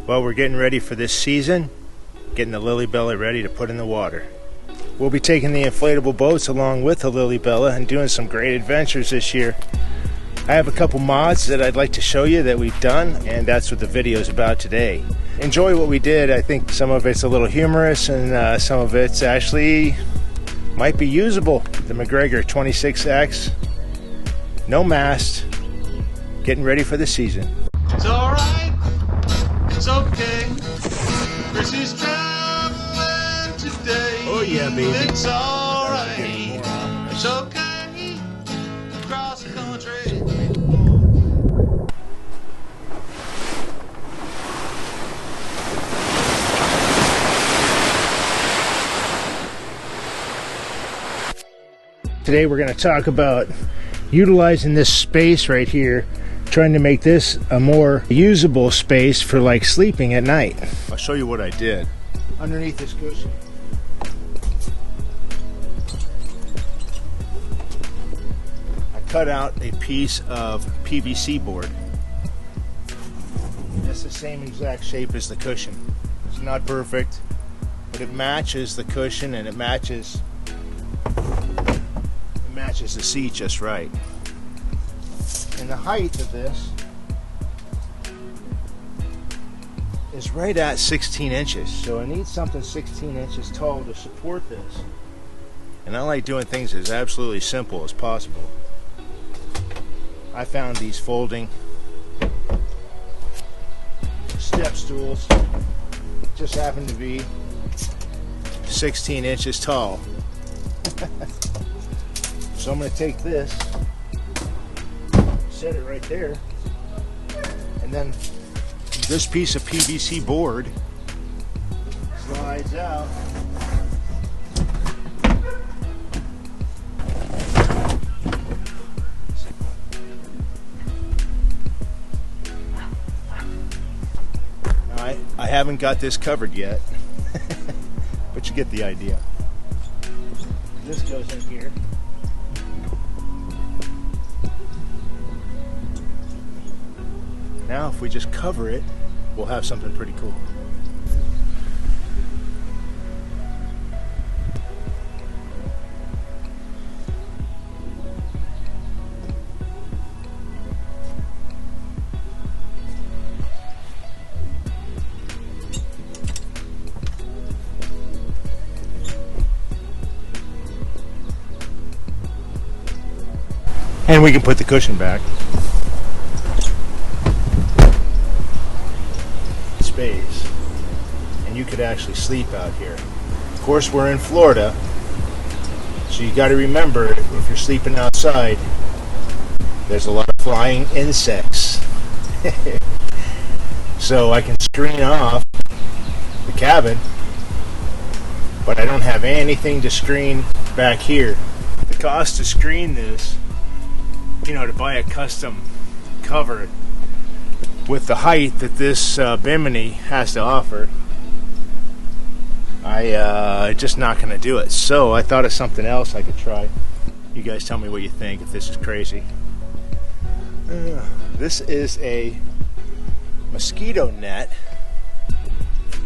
Well, we're getting ready for this season, getting the Lily Bella ready to put in the water. We'll be taking the inflatable boats along with the Lily Bella and doing some great adventures this year. I have a couple mods that I'd like to show you that we've done, and that's what the video is about today. Enjoy what we did. I think some of it's a little humorous and some of it's actually might be usable. The Macgregor 26X, no mast, getting ready for the season. It's alright, it's okay. Chris is traveling today. Oh yeah, baby. It's alright, it's okay. Across the country. Today we're going to talk about utilizing this space right here, trying to make this a more usable space for like sleeping at night. I'll show you what I did. Underneath this cushion, I cut out a piece of PVC board. That's the same exact shape as the cushion. It's not perfect, but it matches the cushion and it matches the seat just right. And the height of this is right at 16 inches. So I need something 16 inches tall to support this. And I like doing things as absolutely simple as possible. I found these folding step stools. Just happen to be 16 inches tall. So I'm going to take this, set it right there, and then this piece of PVC board slides out. Now, I haven't got this covered yet, but you get the idea. This goes in here. Now if we just cover it, we'll have something pretty cool. And we can put the cushion back. Space, and you could actually sleep out here. Of course, we're in Florida, so you got to remember, if you're sleeping outside, there's a lot of flying insects. So I can screen off the cabin, but I don't have anything to screen back here. The cost to screen this, to buy a custom cover with the height that this bimini has to offer, I just not going to do it. So I thought of something else I could try. You guys tell me what you think, if this is crazy. This is a mosquito net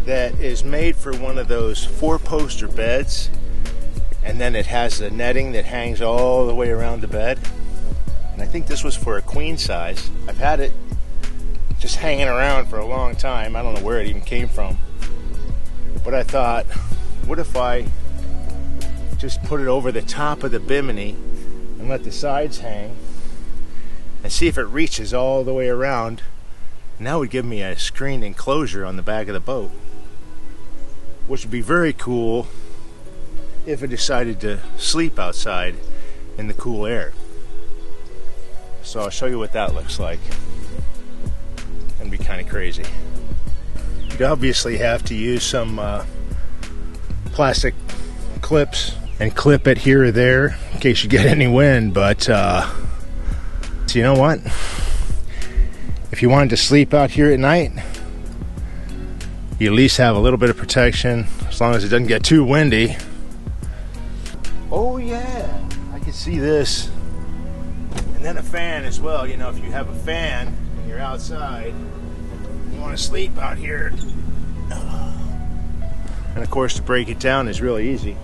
that is made for one of those 4-poster beds, and then it has the netting that hangs all the way around the bed. And I think this was for a queen size. I've had it just hanging around for a long time. I don't know where it even came from. But I thought, what if I just put it over the top of the bimini and let the sides hang and see if it reaches all the way around. And that would give me a screened enclosure on the back of the boat, which would be very cool if I decided to sleep outside in the cool air. So I'll show you what that looks like. And be kind of crazy. You'd obviously have to use some plastic clips and clip it here or there in case you get any wind, but so you know what, if you wanted to sleep out here at night, you at least have a little bit of protection as long as it doesn't get too windy. Oh yeah, I can see this. And then a fan as well. If you have a fan and you're outside, you want to sleep out here. And of course, to break it down is really easy.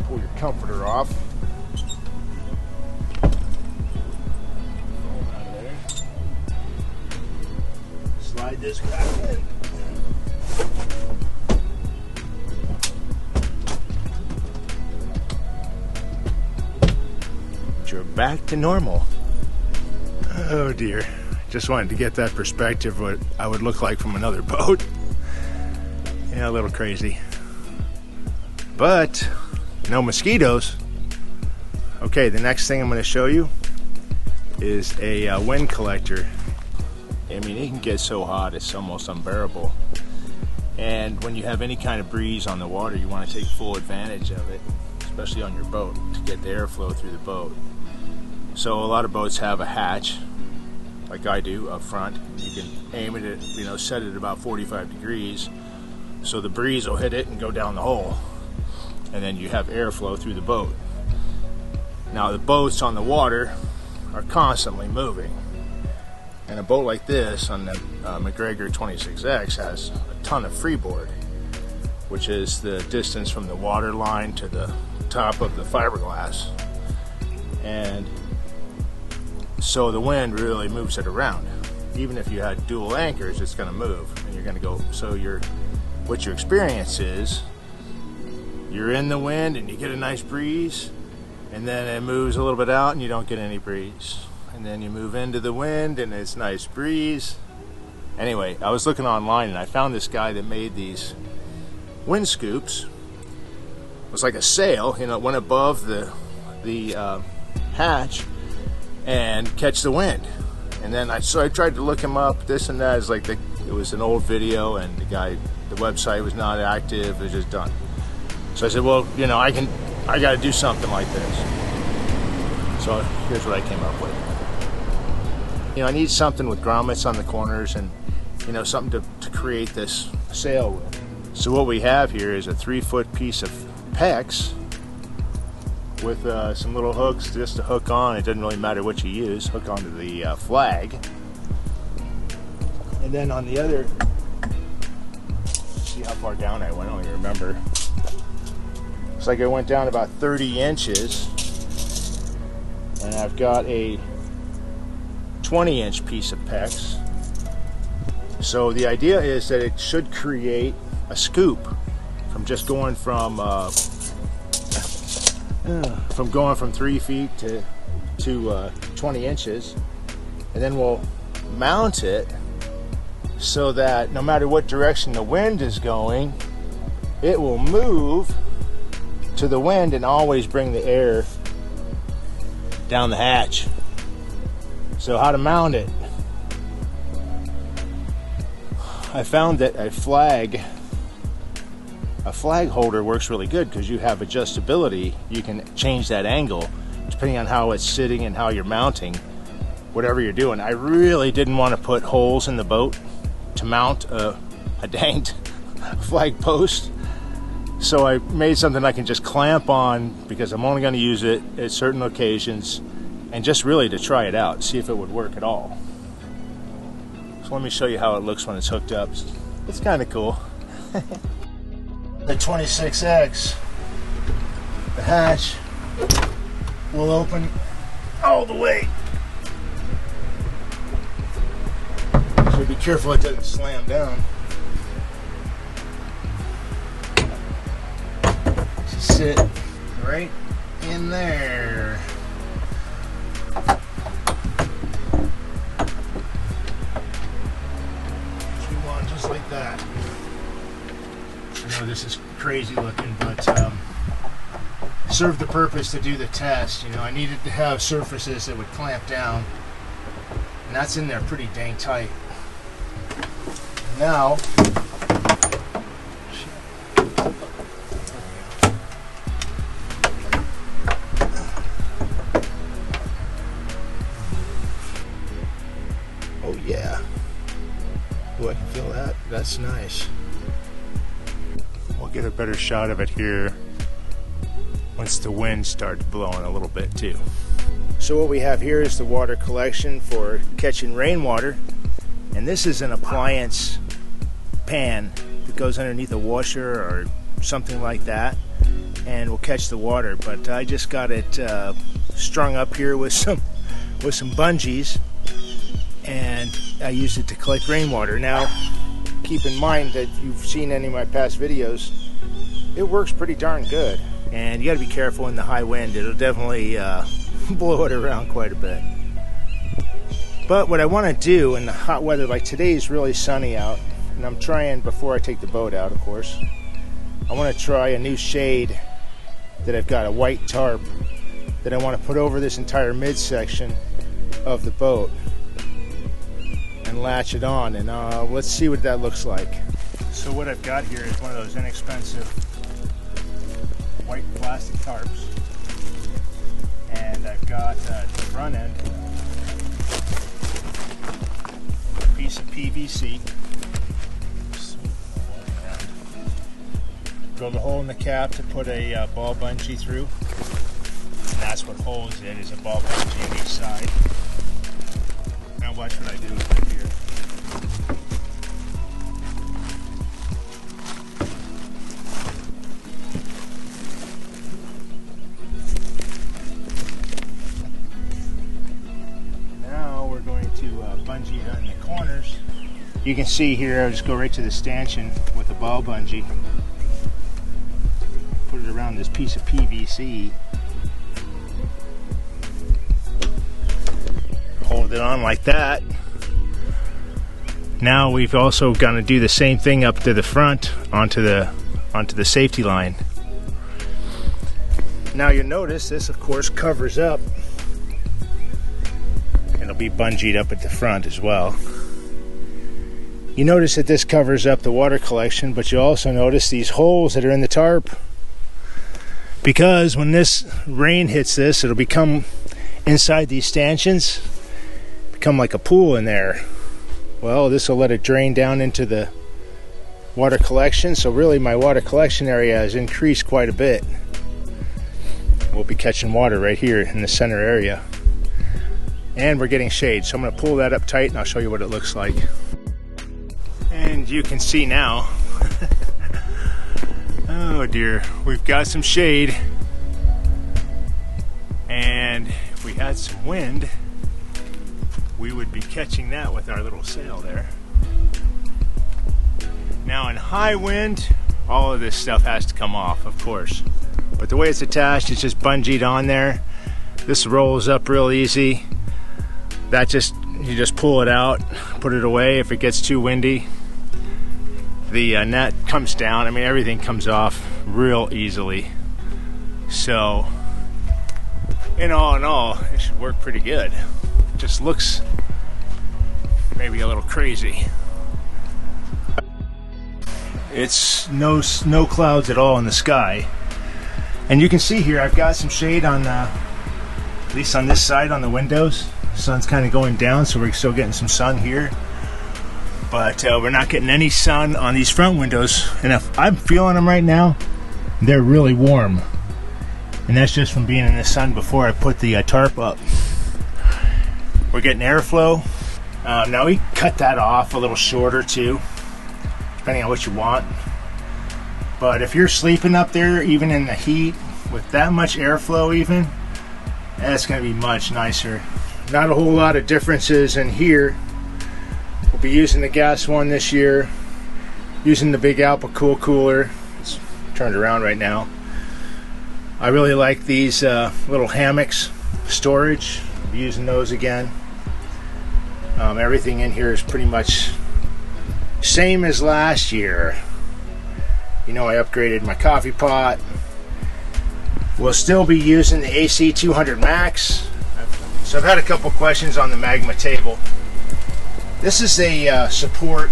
Pull your comforter off. Foam out of there. Slide this back in. You're back to normal. Oh dear. Just wanted to get that perspective what I would look like from another boat. Yeah, a little crazy. But no mosquitoes. Okay, the next thing I'm going to show you is a wind collector. I mean, it can get so hot it's almost unbearable. And when you have any kind of breeze on the water, you want to take full advantage of it, especially on your boat, to get the airflow through the boat. So a lot of boats have a hatch, like I do, up front. You can aim it at, set it about 45 degrees, so the breeze will hit it and go down the hole. And then you have airflow through the boat. Now the boats on the water are constantly moving. And a boat like this on the Macgregor 26X has a ton of freeboard, which is the distance from the water line to the top of the fiberglass. And so the wind really moves it around. Even if you had dual anchors, it's going to move, and you're going to go. So what your experience is, you're in the wind and you get a nice breeze, and then it moves a little bit out and you don't get any breeze. And then you move into the wind and it's nice breeze. Anyway, I was looking online and I found this guy that made these wind scoops. It was like a sail, it went above the hatch and catch the wind. And then I tried to look him up, this and that. It was an old video, and the website was not active. It was just done. So I said, well, I got to do something like this. So here's what I came up with. I need something with grommets on the corners, and something to create this sail with. So what we have here is a 3-foot piece of PEX with some little hooks just to hook on. It doesn't really matter what you use. Hook onto the flag. And then on the other, see how far down I went, I don't even remember. Looks like I went down about 30 inches. And I've got a 20-inch piece of PEX. So the idea is that it should create a scoop from just going from 3 feet to 20 inches, and then we'll mount it so that no matter what direction the wind is going, it will move to the wind and always bring the air down the hatch. So how to mount it? I found that a flag holder works really good because you have adjustability. You can change that angle depending on how it's sitting and how you're mounting whatever you're doing. I really didn't want to put holes in the boat to mount a danged flag post, so I made something I can just clamp on because I'm only going to use it at certain occasions, and just really to try it out, see if it would work at all. So let me show you how it looks when it's hooked up. It's kind of cool. The 26X, the hatch will open all the way. So be careful it doesn't slam down. Just sit right in there. Just like that. I know this is crazy looking, but served the purpose to do the test. I needed to have surfaces that would clamp down, and that's in there pretty dang tight. Now, oh yeah. Oh, I can feel that. That's nice. We'll get a better shot of it here once the wind starts blowing a little bit too. So what we have here is the water collection for catching rainwater, And this is an appliance pan that goes underneath a washer or something like that and will catch the water. But I just got it strung up here with some bungees, and I use it to collect rainwater. Now, keep in mind that if you've seen any of my past videos, it works pretty darn good. And you got to be careful in the high wind. It'll definitely blow it around quite a bit. But what I want to do in the hot weather, like today is really sunny out, and I'm trying, before I take the boat out, of course, I want to try a new shade that I've got, a white tarp, that I want to put over this entire midsection of the boat and latch it on, and let's see what that looks like. So what I've got here is one of those inexpensive white plastic tarps, and I've got at the front end a piece of PVC. Drill the hole in the cap to put a ball bungee through, and that's what holds it, is a ball bungee on each side. Now watch what I do with it here. Now we're going to bungee it on the corners. You can see here, I'll just go right to the stanchion with the ball bungee. Put it around this piece of PVC. Hold it on like that. Now we've also got to do the same thing up to the front onto the safety line. Now you'll notice this, of course, covers up. It'll be bungeed up at the front as well. You notice that this covers up the water collection, but you also notice these holes that are in the tarp. Because when this rain hits this, it'll become inside these stanchions, become like a pool in there. Well, this will let it drain down into the water collection, so really my water collection area has increased quite a bit. We'll be catching water right here in the center area. And we're getting shade, so I'm going to pull that up tight and I'll show you what it looks like. And you can see now, oh dear, we've got some shade, and if we had some wind, we would be catching that with our little sail there. Now in high wind, all of this stuff has to come off, of course, but the way it's attached, it's just bungeed on there. This rolls up real easy. That you just pull it out, put it away. If it gets too windy, the net comes down. I mean, everything comes off real easily. So, in all, it should work pretty good. It just looks maybe a little crazy. It's no clouds at all in the sky. And you can see here, I've got some shade on, at least on this side on the windows. The sun's kind of going down, so we're still getting some sun here. But we're not getting any sun on these front windows, and if I'm feeling them right now, they're really warm, and that's just from being in the sun before I put the tarp up. We're getting airflow. Now we cut that off a little shorter too, depending on what you want. But if you're sleeping up there, even in the heat, with that much airflow even, that's going to be much nicer. Not a whole lot of differences in here. We'll be using the gas one this year, using the big Alpacool cooler. It's turned around right now. I really like these little hammocks storage. I'll be using those again. Everything in here is pretty much same as last year. You know, I upgraded my coffee pot. We'll still be using the AC 200 Max. So I've had a couple questions on the Magma table. This is a support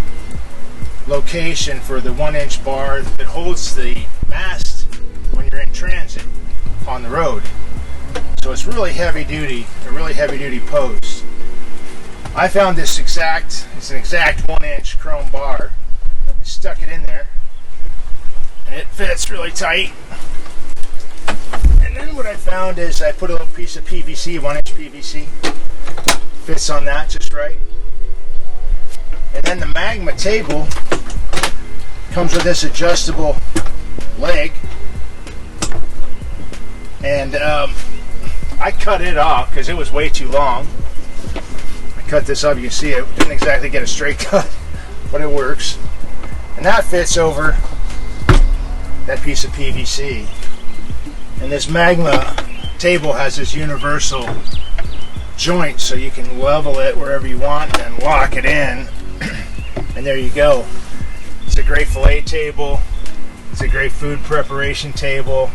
location for the 1-inch bar that holds the mast when you're in transit on the road. So it's really heavy duty, a really heavy duty post. I found this it's an exact 1-inch chrome bar. I stuck it in there, and it fits really tight. And then what I found is I put a little piece of PVC, 1-inch PVC, fits on that just right. And then the Magma table comes with this adjustable leg, and I cut it off because it was way too long. I cut this off. You can see it didn't exactly get a straight cut, but it works. And that fits over that piece of PVC. And this Magma table has this universal joint, so you can level it wherever you want and lock it in. And there you go. It's a great filet table. It's a great food preparation table,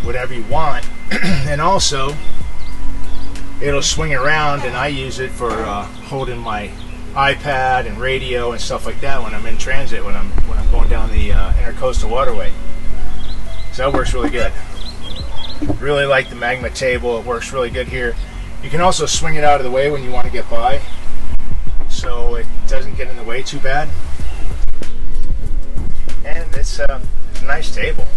whatever you want. And also, it'll swing around, and I use it for holding my iPad and radio and stuff like that when I'm in transit, when I'm going down the Intercoastal Waterway. So that works really good. Really like the Magma table. It works really good here. You can also swing it out of the way when you want to get by, so it doesn't get in the way too bad. And it's a nice table.